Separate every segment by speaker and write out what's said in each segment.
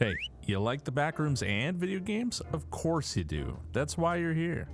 Speaker 1: Hey, you like the Backrooms and video games? Of course you do. That's why you're here.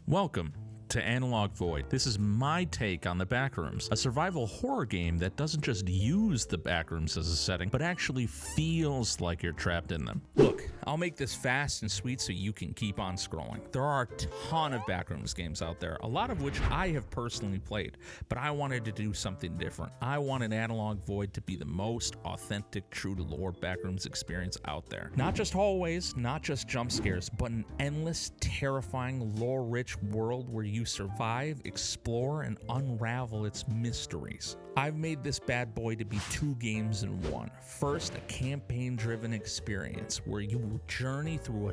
Speaker 1: Welcome to Analog Void. This is my take on the Backrooms, a survival horror game that doesn't just use the Backrooms as a setting, but actually feels like you're trapped in them. Look, I'll make this fast and sweet so you can keep on scrolling. There are a ton of Backrooms games out there, a lot of which I have personally played, but I wanted to do something different. I wanted Analog Void to be the most authentic, true to lore Backrooms experience out there. Not just hallways, not just jump scares, but an endless, terrifying, lore-rich world where you survive, explore, and unravel its mysteries. I've made this bad boy to be two games in one. First, a campaign-driven experience where you will journey through a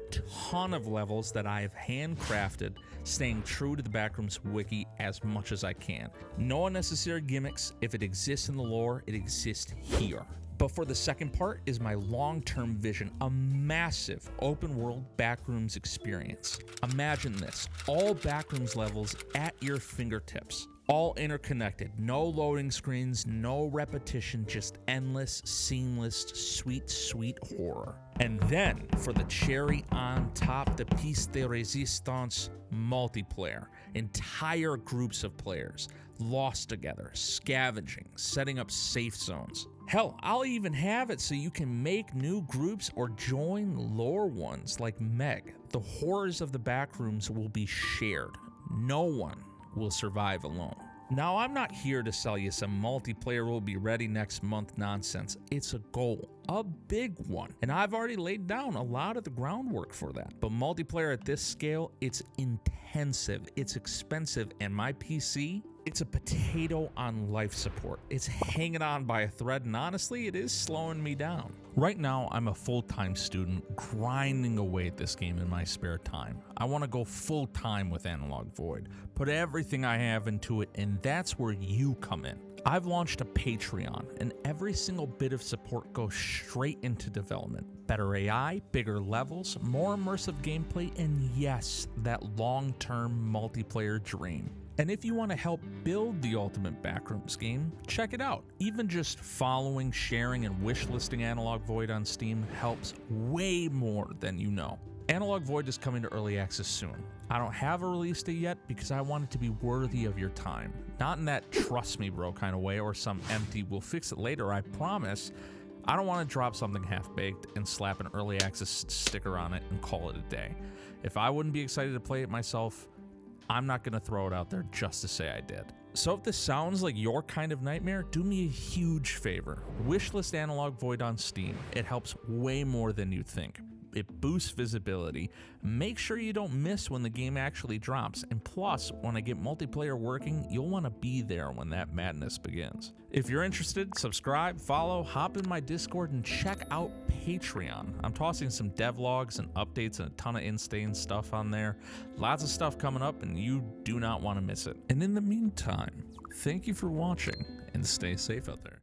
Speaker 1: ton of levels that I have handcrafted, staying true to the Backrooms Wiki as much as I can. No unnecessary gimmicks. If it exists in the lore, it exists here. But for the second part is my long-term vision, a massive open-world Backrooms experience. Imagine this, all Backrooms levels at your fingertips, all interconnected, no loading screens, no repetition, just endless, seamless, sweet horror. And then, for the cherry on top, the piece de resistance, multiplayer. Entire groups of players, lost together, scavenging, setting up safe zones. Hell, I'll even have it so you can make new groups or join lore ones like Meg. The horrors of the Backrooms will be shared. No one will survive alone. Now, I'm not here to sell you some multiplayer will be ready next month nonsense. It's a goal, a big one, and I've already laid down a lot of the groundwork for that. But multiplayer at this scale, it's intensive, it's expensive, and my PC, it's a potato on life support. It's hanging on by a thread, and honestly, it is slowing me down. Right now, I'm a full-time student grinding away at this game in my spare time. I want to go full-time with Analog Void, put everything I have into it, and that's where you come in. I've launched a Patreon, and every single bit of support goes straight into development. Better AI, bigger levels, more immersive gameplay, and yes, that long-term multiplayer dream. And if you want to help build the ultimate Backrooms game, check it out. Even just following, sharing, and wishlisting Analog Void on Steam helps way more than you know. Analog Void is coming to early access soon. I don't have a release date yet because I want it to be worthy of your time. Not in that trust me bro kind of way or some empty we'll fix it later, I promise. I don't want to drop something half-baked and slap an early access sticker on it and call it a day. If I wouldn't be excited to play it myself, I'm not going to throw it out there just to say I did. So if this sounds like your kind of nightmare, do me a huge favor. Wishlist Analog Void on Steam. It helps way more than you think. It boosts visibility. Make sure you don't miss when the game actually drops. And plus, when I get multiplayer working, you'll want to be there when that madness begins. If you're interested, subscribe, follow, hop in my Discord, and check out Patreon. I'm tossing some devlogs and updates and a ton of insane stuff on there. Lots of stuff coming up, and you do not want to miss it. And in the meantime, thank you for watching, and stay safe out there.